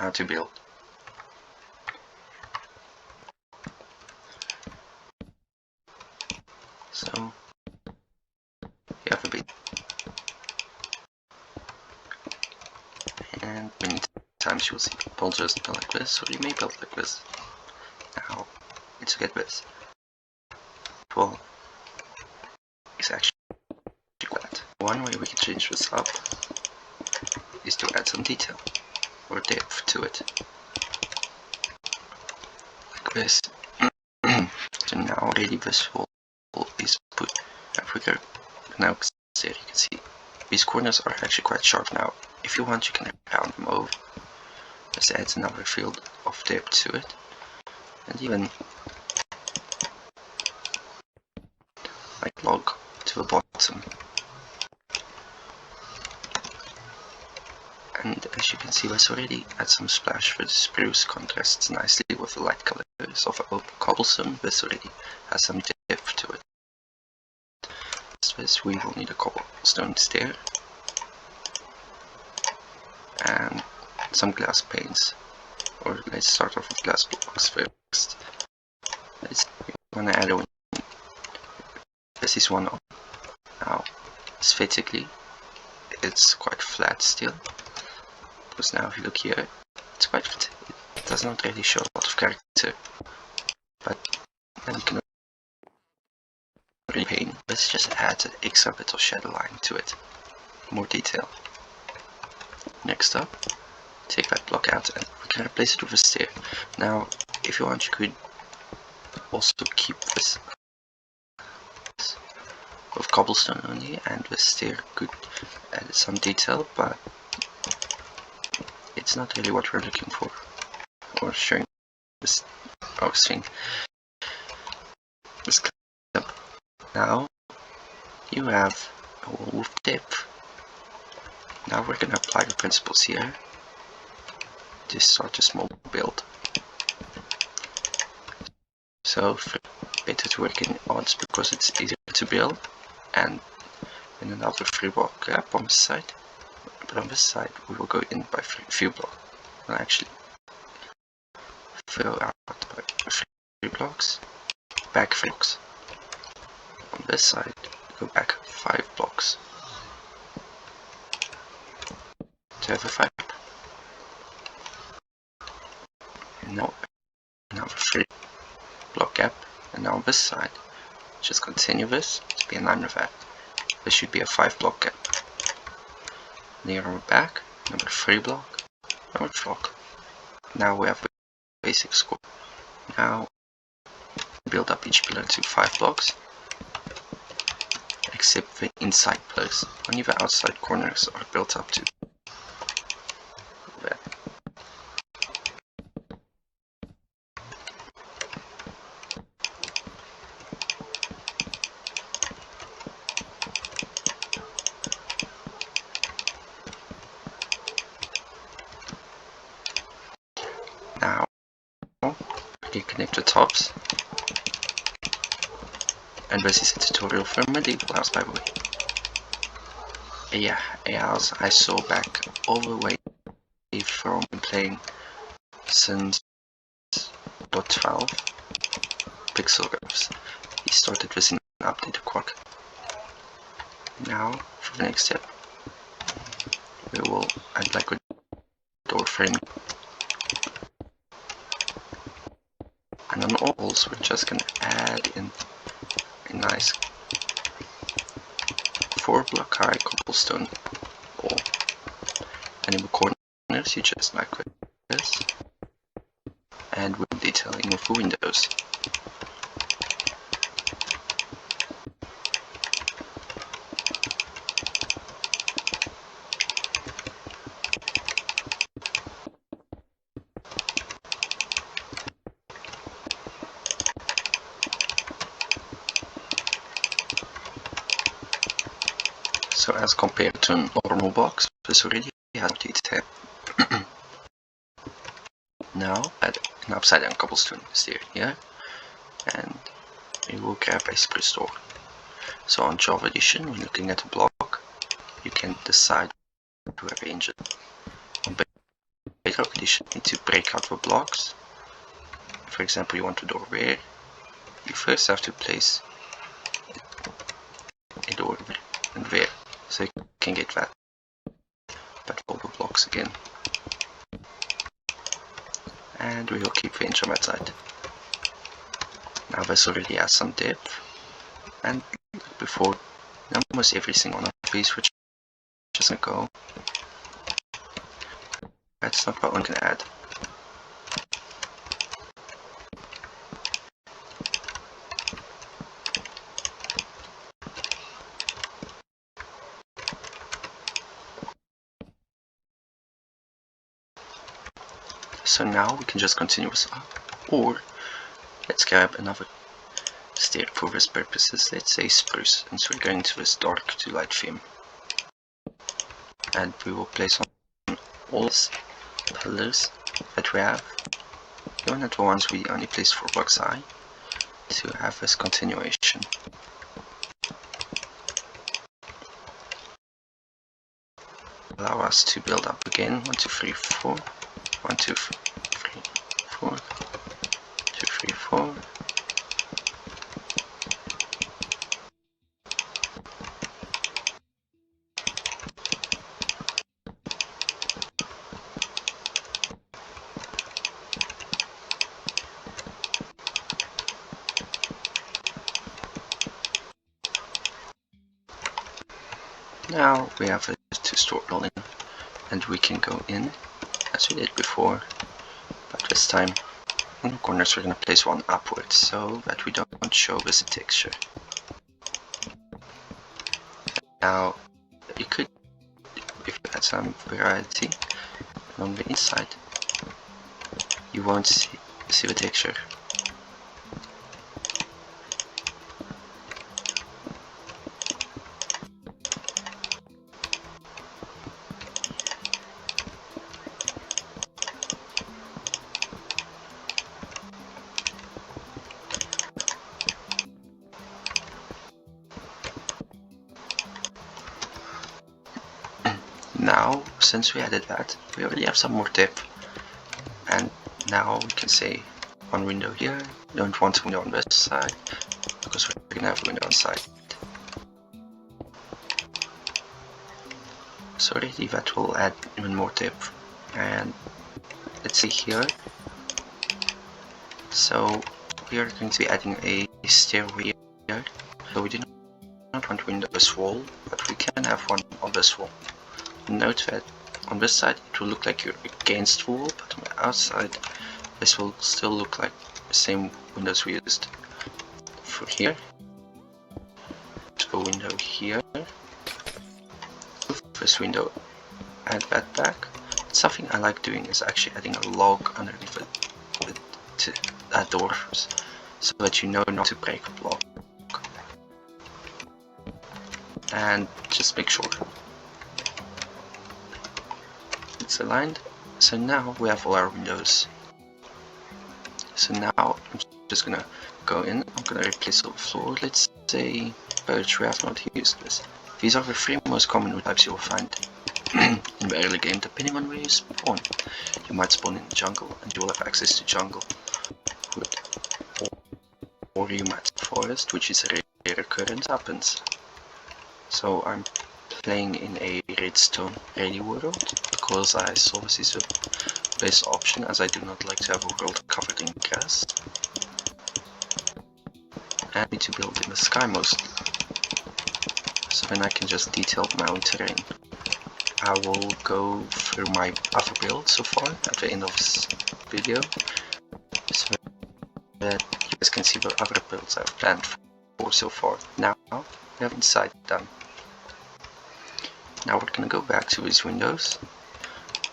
how to build. So you have a bit, and many times you'll see people just build like this, or you may build like this. Now, let's get this. Well, it's actually quite. One way we can change this up is to add some detail or depth to it, like this. So now already this wall is put. If we go now, there you can see these corners are actually quite sharp now. If you want, you can round them over. This adds another field of depth to it, and even like log to the bottom. And as you can see, let's already add some splash for the spruce, contrasts nicely with the light colors of oak cobblestone. This already has some depth to it. This we will need a cobblestone stair and some glass panes, or let's start off with glass blocks first. We want to add a window. This is one. Now, aesthetically, it's quite flat still, because now if you look here, it's quite flat. It does not really show a lot of character, but then you can repaint. Let's just add an extra bit of shadow line to it, more detail. Next up, take that block out and we can replace it with a stair. Now, if you want, you could also keep this with cobblestone only, and the stair could add some detail, but it's not really what we're looking for, or showing this thing. This clip. Now you have a wall with depth. Now we're going to apply the principles here to start a small build. So better to work in odds because it's easier to build, and in another 3 block gap on this side. But on this side we will go in by few blocks. We'll actually fill out by 3 blocks, back 3 blocks. On this side go back 5 blocks to have a 5. And now another 3 block gap, and now on this side just continue this to be in line with that. This should be a 5 block gap. Near our back, number 3 block, number 3 block. Now we have a basic score. Now build up each pillar to 5 blocks, except the inside pillars. Only the outside corners are built up to that. Now you connect the tops, and this is a tutorial for a medieval house, by the way. Yeah, a house I saw back all the way from playing since 12 Pixelgraphs. He started this in an updated Quark. Now for the next step, we will add like a door frame, and on all walls we're just gonna add in a nice 4 block high cobblestone wall, and in the corners you just like this, and with detailing with the windows. So as compared to a normal box, this already has detail. Now add an upside down cobblestone stair here, and we will grab a spruce door. So on Java Edition, when looking at a block, you can decide to arrange it. On Bedrock condition need to break out the blocks. For example, you want a door where you first have to place a door and where, so you can get that. But all the blocks again. And we will keep the inch on that side. Now this already has some depth, and like before, almost every single one of these which doesn't go. That's not what one can add. So now we can just continue this up, or let's grab another stair for this purposes, let's say spruce, and so we're going to this dark to light theme. And we will place on all these pillars that we have, even at the ones we only placed for box eye, to have this continuation. Allow us to build up again, 1, 2, 3, 4, 1, 2, 3, 4, 2, 3, 4. Now we have it to store it all in, and we can go in as we did before, but this time in the corners we're going to place one upwards so that we don't show this texture. Now you could, if you add some variety on the inside, you won't see the texture. Now, since we added that, we already have some more depth, and now we can say one window here. We don't want a window on this side because we're going to have a window on the side. So already that will add even more depth. And let's see here. So we are going to be adding a stairway here. So we do not want window on this wall, but we can have one on this wall. Note that on this side it will look like you're against the wall, but on the outside this will still look like the same windows we used. For here, to a window here, this window, add that back. Something I like doing is actually adding a log underneath it to add doors, so that you know not to break a block. And just make sure it's aligned. So now we have all our windows. So now I'm just gonna go in, I'm gonna replace all the floor. Let's say birch, we have not used this. These are the 3 most common wood types you will find in the early game, depending on where you spawn. You might spawn in the jungle and you will have access to jungle wood, or you might forest, which is a rare occurrence, happens. So I'm playing in a redstone ready world because I saw this is the best option, as I do not like to have a world covered in grass. And I need to build in the sky mostly, so then I can just detail my own terrain. I will go through my other build so far at the end of this video, so that you guys can see the other builds I've planned for so far. Now we have inside done. Now we're gonna go back to these windows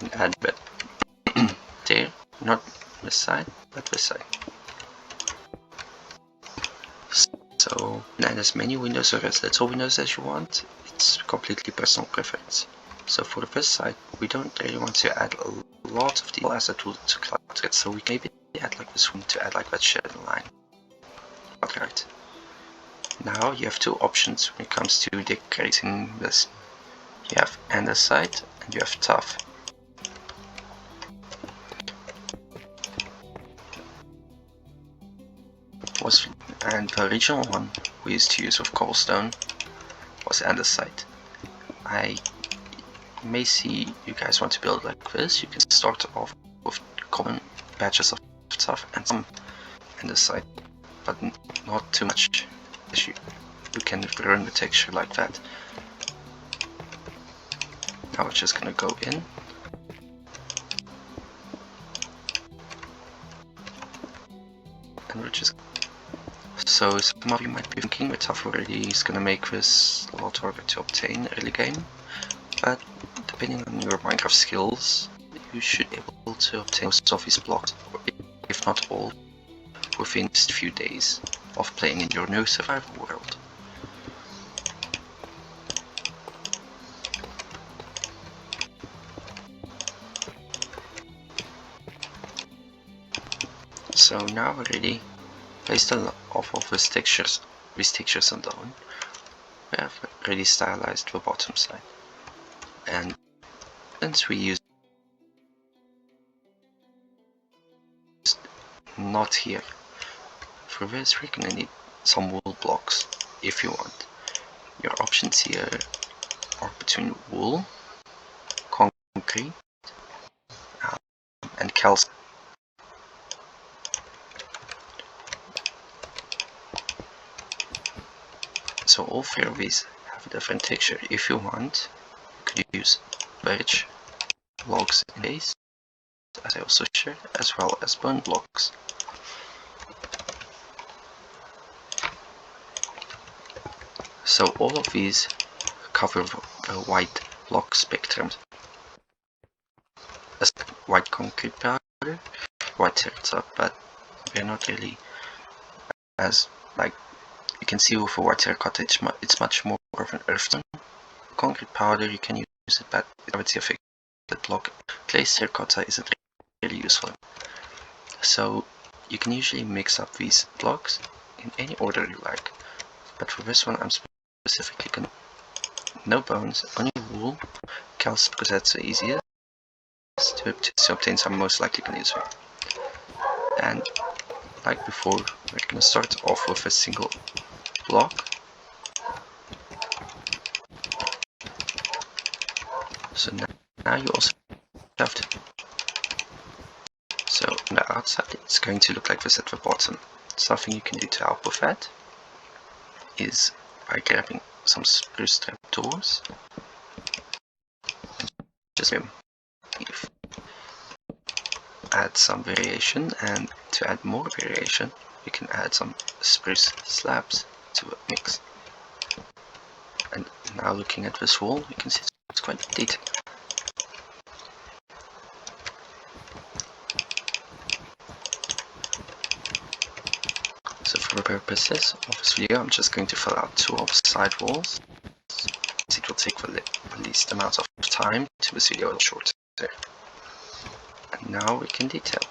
and add that there, not this side, but this side. So add as many windows or as little windows as you want. It's completely personal preference. So for this side, we don't really want to add a lot of detail as it will clutter it. So we can maybe add like this one to add like that shadow line. Alright. Now you have 2 options when it comes to decorating this. You have andesite and you have tuff. And the original one we used to use with cobblestone was andesite. You may see you guys want to build like this. You can start off with common patches of stuff and some andesite, but not too much. You can ruin the texture like that. Now we're just gonna go in. And we're just... So some of you might be thinking that Tough already is gonna make this a lot harder to obtain early game, but depending on your Minecraft skills, you should be able to obtain most of these blocks, or if not all, within just a few days of playing in your new survival world. So now already based on off of these textures alone, we have already stylized the bottom side. And since we use not here, for this we're gonna need some wool blocks if you want. Your options here are between wool, concrete, and calcium. So all three of these have a different texture. If you want, you could use birch logs in base, as I also shared, as well as bone blocks. So all of these cover the white block spectrum, as white concrete powder, white terracotta, but they're not really as, like, you can see with a white terracotta it's much more of an earth tone. Concrete powder you can use it, but gravity affected block. Clay terracotta isn't really useful. So you can usually mix up these blocks in any order you like, but for this one I'm specifically gonna no bones, only wool, calcium, because that's the easiest to obtain, so I'm most likely gonna use it. And like before, we're gonna start off with a single block. So now you also have to, so on the outside it's going to look like this at the bottom. Something you can do to help with that is by grabbing some spruce trapdoors. Just add some variation, and to add more variation you can add some spruce slabs to a mix. And now looking at this wall, you can see it's quite detailed. So for the purposes of this video, I'm just going to fill out two of the side walls. It will take the least amount of time to this video shorter. And now we can detail.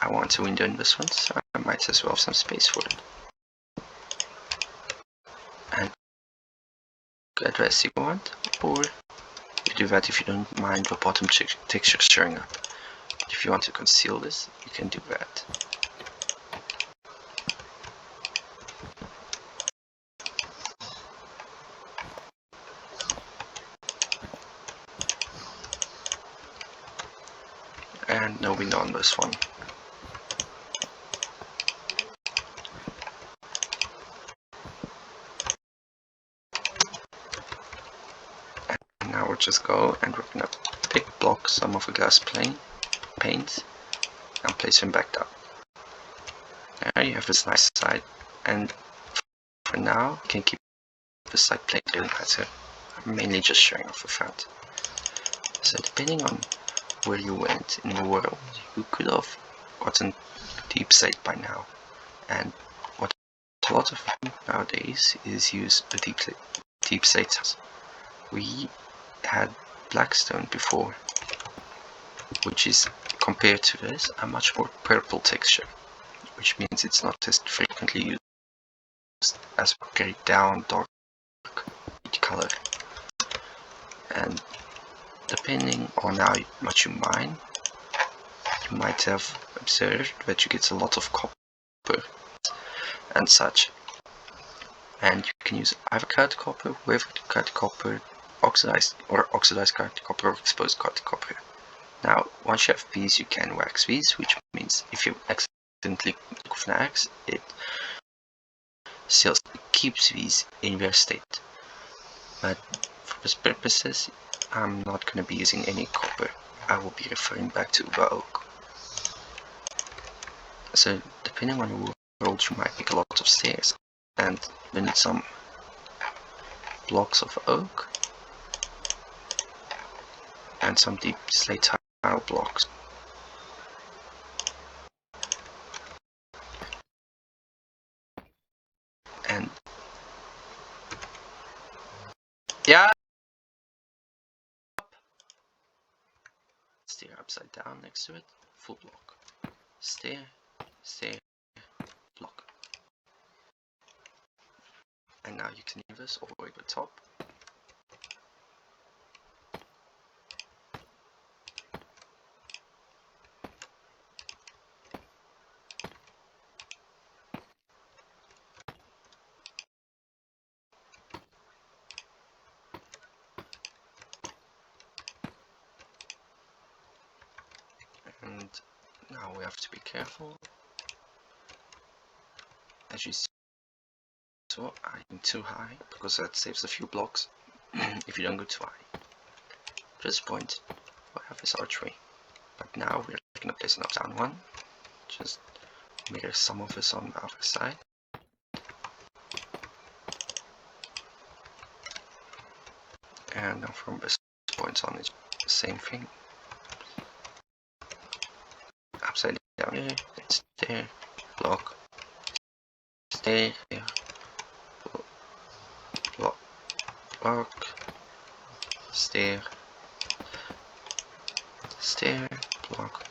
I want a window in this one, so I might as well have some space for it. And address you want, or you do that if you don't mind the bottom texture showing up. If you want to conceal this, you can do that. And no window on this one. And now we'll just go and we're gonna pick block some of the glass panes and place them back down. Now you have this nice side, and for now you can keep the side plate really better. I'm mainly just showing off the front. So depending on where you went in the world, you could have gotten deep slate by now, and what a lot of nowadays is use the deep slate. We had blackstone before, which is, compared to this, a much more purple texture, which means it's not as frequently used as very down dark color. And depending on how much you mine, you might have observed that you get a lot of copper and such. And you can use either cut copper, wavered cut copper, oxidized cut copper, or exposed cut copper. Now, once you have these, you can wax these, which means if you accidentally click with an axe, it still keeps these in their state. But for this purposes, I'm not going to be using any copper. I will be referring back to the oak. So, depending on the world, you might make a lot of stairs, and we need some blocks of oak and some deep slate tile blocks. And yeah, stair upside down next to it, full block. Stair, stair, block. And now you can leave this all the way to the top. And now we have to be careful. As you see, so I'm too high because that saves a few blocks if you don't go too high. At this point, we have this archway, but now we're going to place an upside one. Just mirror some of this on the other side. And now from this point on, it's the same thing. Upside down here, it's there, block, stay here, block, stair, stair, block,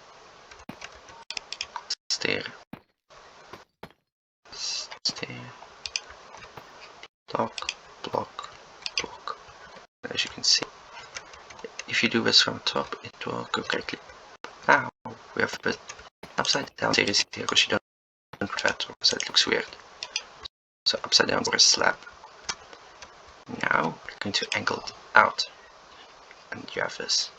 stair, stair, block, block, block. As you can see, if you do this from top, it will go correctly. Now we have the upside down series here because you don't put that because that looks weird. So upside down for a slab. Now we're going to angle it out, and you have this.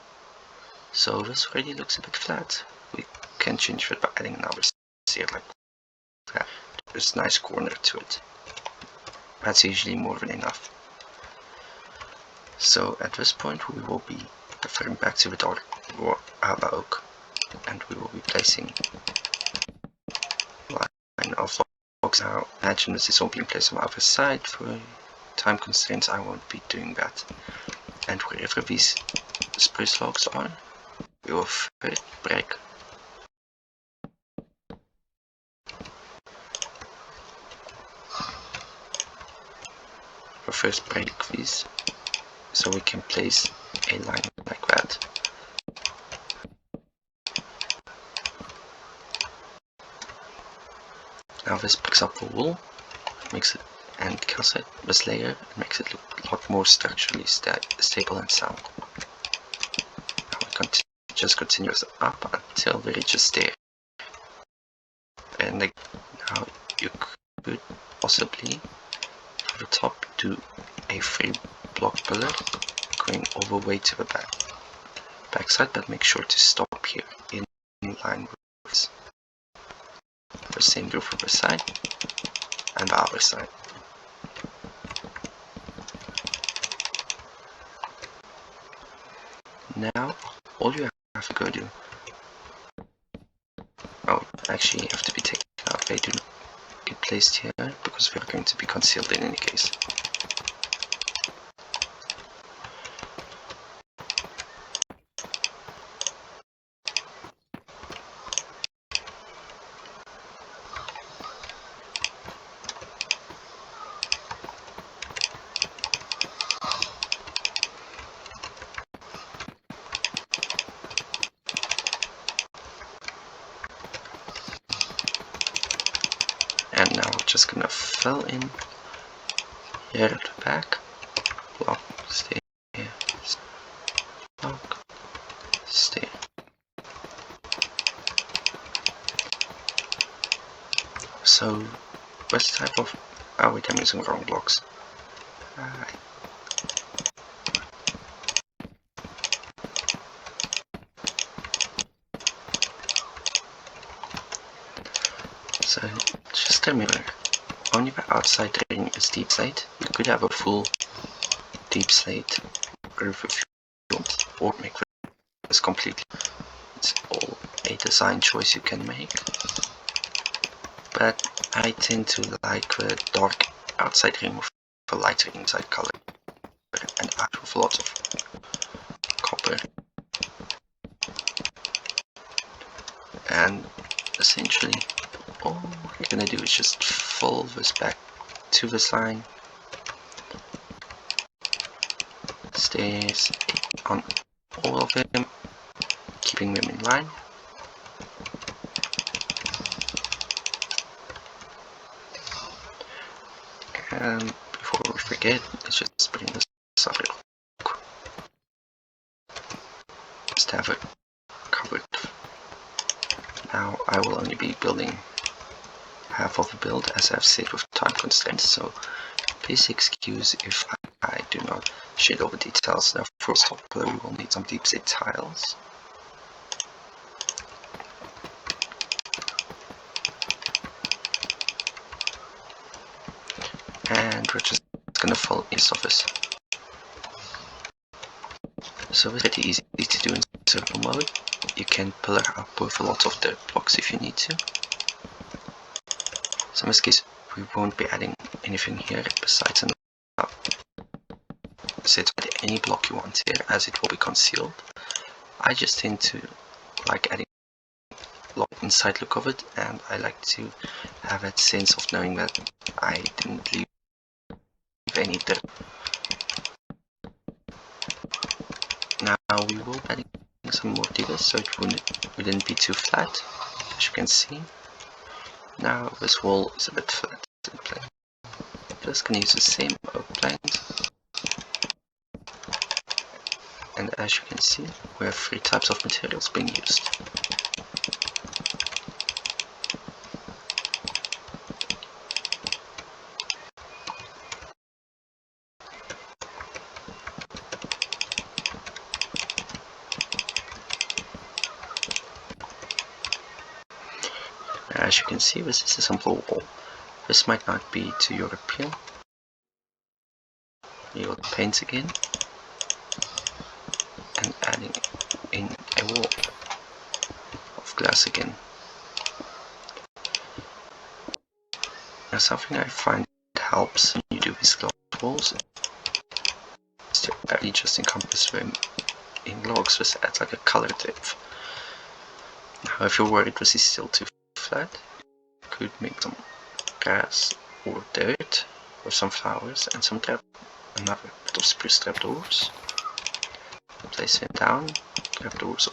So this already looks a bit flat. We can change it by adding another stair like that. There's a nice corner to it. That's usually more than enough. So at this point we will be referring back to the door or the oak, and we will be placing line of blocks. Now imagine this is all being placed on the other side. For time constraints I won't be doing that. And wherever these spruce logs are, we will first break. We'll first break these so we can place a line like that. Now this picks up the wool, makes it and kills it, this layer, and makes it look a lot more structurally stable and sound. Now we just continue up until we reach a stair. And now you could possibly, for the top, do a 3-block pillar going all the way to the back side, but make sure to stop here in line with this. The same do for the side and the other side. Now all you have to go do, oh, actually you have to be taken out. They do get placed here because we are going to be concealed in any case. And now we're just gonna fill in here at the back. Block, stay, block, stay. So, what type of... Oh wait, I'm using wrong blocks. So, just a mirror. Only the outside ring is deep slate. You could have a full deep slate roof if you want, or make this completely. It's all a design choice you can make. But I tend to like the dark outside ring with a lighter inside color, and add with lots of copper. And essentially, all we're gonna do is just fold this back to this line. Stairs on all of them, keeping them in line. And before we forget, let's just bring this up real quick. Just have it covered. Now I will only be building half of the build, as I've said, with time constraints, so please excuse if I do not shed all the details. Now first off, we will need some deep slate tiles. And we're just gonna fill in surface. So it's pretty easy to do in circle mode. You can pillar up with a lot of dirt blocks if you need to. So in this case, we won't be adding anything here besides set any block you want here, as it will be concealed. I just tend to like adding block inside look of it, and I like to have that sense of knowing that I didn't leave any dirt. Now we will be adding some more diggers so it wouldn't be too flat, as you can see. Now this wall is a bit flat in place. Just gonna use the same oak planks. And as you can see, we have 3 types of materials being used. As you can see, this is a simple wall. This might not be to your appeal. You will paint again and adding in a wall of glass again. Now something I find helps when you do these glass walls is to actually just encompass them in logs. This adds like a color depth. Now if you're worried this is still too flat, you could make some grass or dirt or some flowers and some another bit of spruce trapdoors. Place them down, trapdoors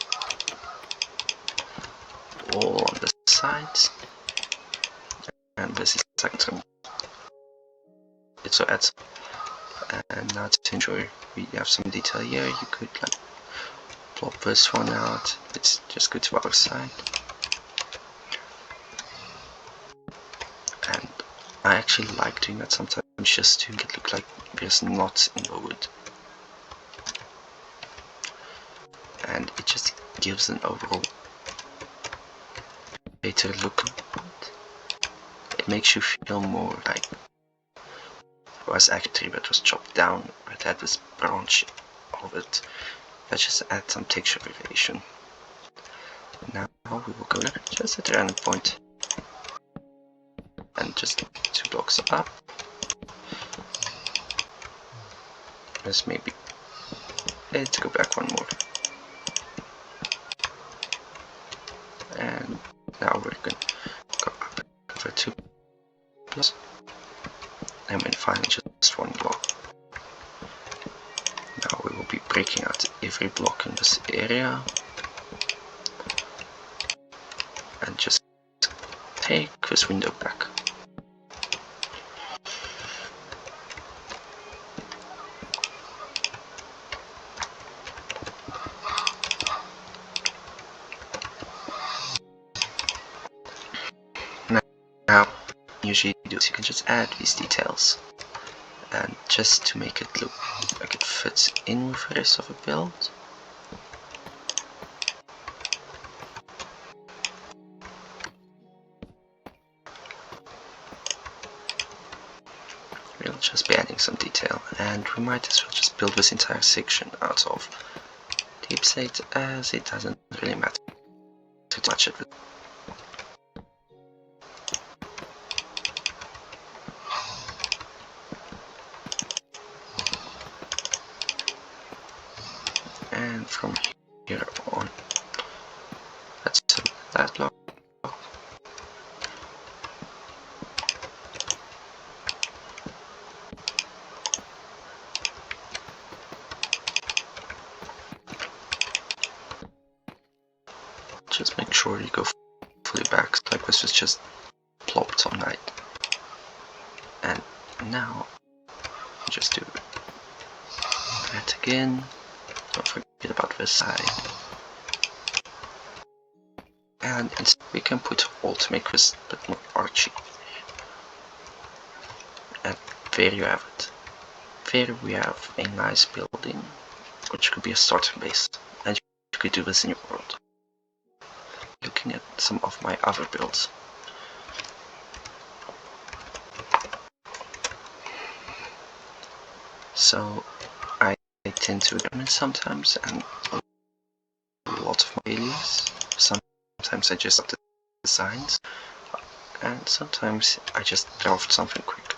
all on the sides, and this is like some. It so adds. And now to ensure we have some detail here, you could like plop this one out. Let's just go to our side. And I actually like doing that sometimes just to make it look like there's knots in the wood. And it just gives an overall better look. It makes you feel more like it was actually a tree that was chopped down, but had this branch of it. That just adds some texture variation. Now we will go just at the random point and just 2 blocks up. Let's maybe let's go back one more. And now we're going to go up over 2 blocks. And then finally just 1 block. Now we will be breaking out every block in this area. And just take this window back. Now usually do is you can just add these details, and just to make it look like it fits in with the rest of the build. We'll just be adding some detail, and we might as well just build this entire section out of deep slate, as it doesn't really matter too much of it. And from here on, let's do that block. Just make sure you go fully back, like this was just plopped on right. And now, just do that again. Don't forget about this side. And we can put a wall to make this a bit more archy. And there you have it. There we have a nice building, which could be a starting base. And you could do this in your world. Looking at some of my other builds. So I tend to experiment sometimes, and a lot of my failures. Sometimes I just have the designs, and sometimes I just draft something quick.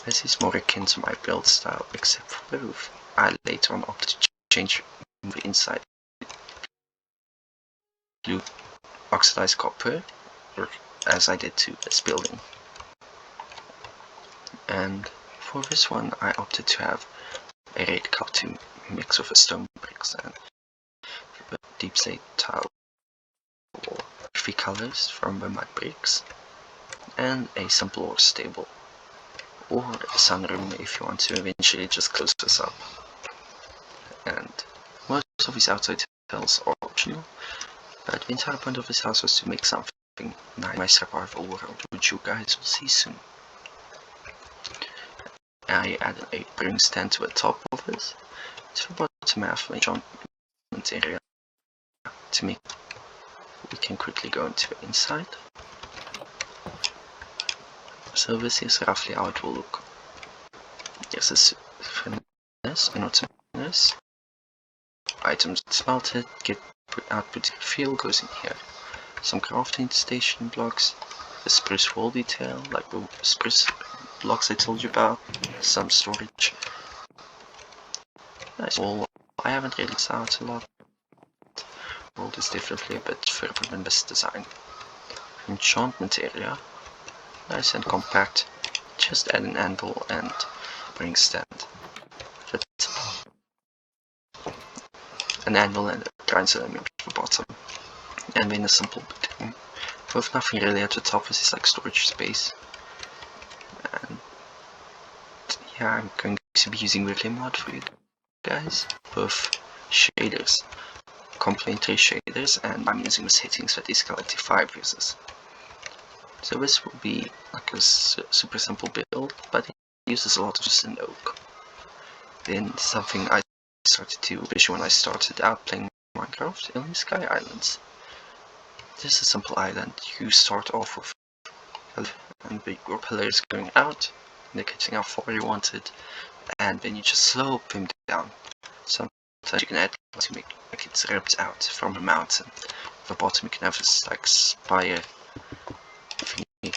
This is more akin to my build style, except for the roof. I later on opted to change the inside. Blue oxidized copper, as I did to this building. And for this one I opted to have a red color to mix with the stone bricks and the deep slate tile, or 3 colors from the mud bricks, and a simple or stable, or a sunroom if you want to eventually just close this up. And most of these outside details are optional, but the entire point of this house was to make something nice survival world, which you guys will see soon. I added a brewing stand to the top of this. To the bottom I have an enchantment area to make. We can quickly go into the inside. So this is roughly how it will look. This is furnace and what's furnace. Items smelted, get output fuel goes in here. Some crafting station blocks, the spruce wall detail, like the spruce blocks I told you about, some storage. Nice wall. I haven't really thought out a lot. Wall is definitely a bit further than this design. Enchantment area. Nice and compact. Just add an anvil and brewing stand. That's an anvil and a grind cylinder at the bottom. And then a simple bit. With nothing really at the top, this is like storage space. And yeah, I'm going to be using Weirdly mod for you guys with shaders, complementary shaders, and I'm using the settings that Escalate 5 uses. So this will be like a super simple build, but it uses a lot of just oak. Then something I started to wish when I started out playing Minecraft, Alien Sky Islands. This is a simple island. You start off with and your pillars going out, indicating how far you want it, and then you just slope them down. Sometimes you can add to make like it's ripped out from the mountain. At the bottom you can have this like spire thingy.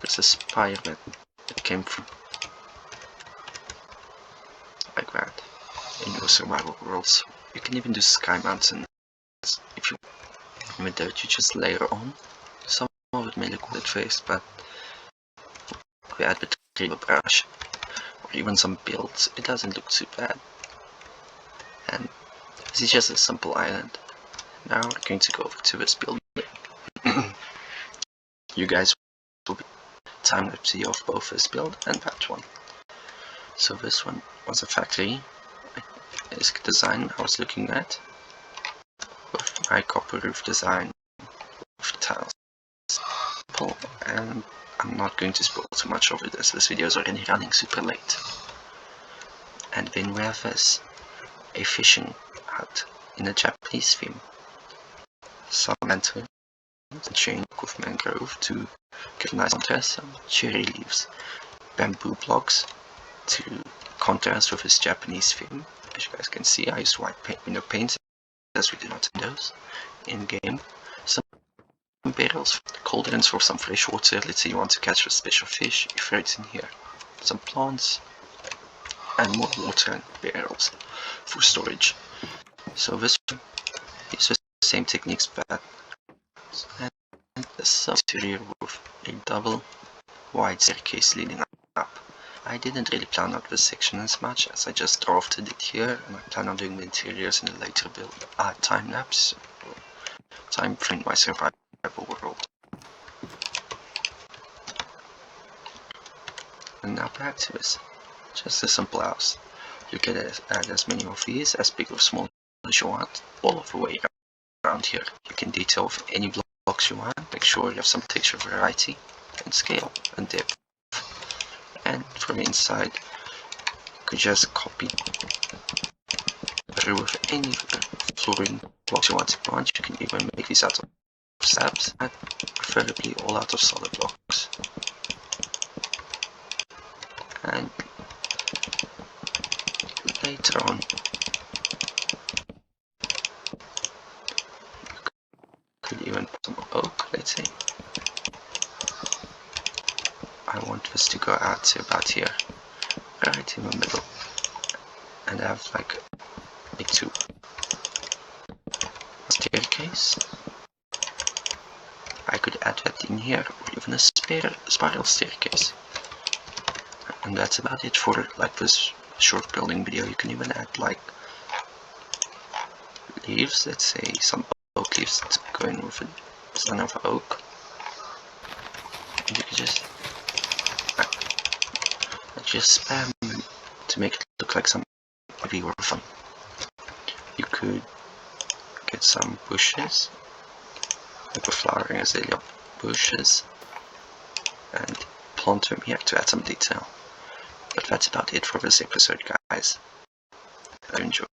There's a spire that it came from like that in your survival worlds. You can even do sky mountains if you with dirt you just layer on. Some of it may look weird at first, but if you add with a brush or even some builds, it doesn't look too bad. And this is just a simple island. Now we're going to go over to this building. You guys will be time-lapse of both this build and that one. So this one was a factory. This design I was looking at. with my copper roof design with tiles. And I'm not going to spoil too much over this. This video is already running super late. And then we have this, a fishing hut in a Japanese theme. Some lanterns and chain with mangrove to give nice contrast, some cherry leaves, bamboo blocks to contrast with this Japanese theme. As you guys can see, I use white window paint as we do not in those in game. Some barrels, cauldrons for some fresh water. Let's say you want to catch a special fish, you throw it in here. Some plants and more water and barrels for storage. So this is the same techniques, but and this interior with a double wide staircase leading up. I didn't really plan out this section as much as I just drafted it here, and I plan on doing the interiors in a later build, time lapse, time frame my survival world. And now back to this, just a simple house. You can add as many of these, as big or small as you want, all of the way around here. You can detail with any blocks you want, make sure you have some texture variety, and scale, and depth. And from the inside, you could just copy through with any flooring blocks you want. You can even make these out of slabs, and preferably all out of solid blocks. And later on, you could even put some oak, let's say. I want this to go out to about here, right in the middle, and have like a two staircase. I could add that in here, or even a spiral staircase. And that's about it for like this short building video. You can even add like leaves, let's say some oak leaves to go in with a son of oak. And you can just spam to make it look like some heavy or fun. You could get some bushes, like a flowering azalea bushes, and plant them here to add some detail. But that's about it for this episode, guys. I enjoyed.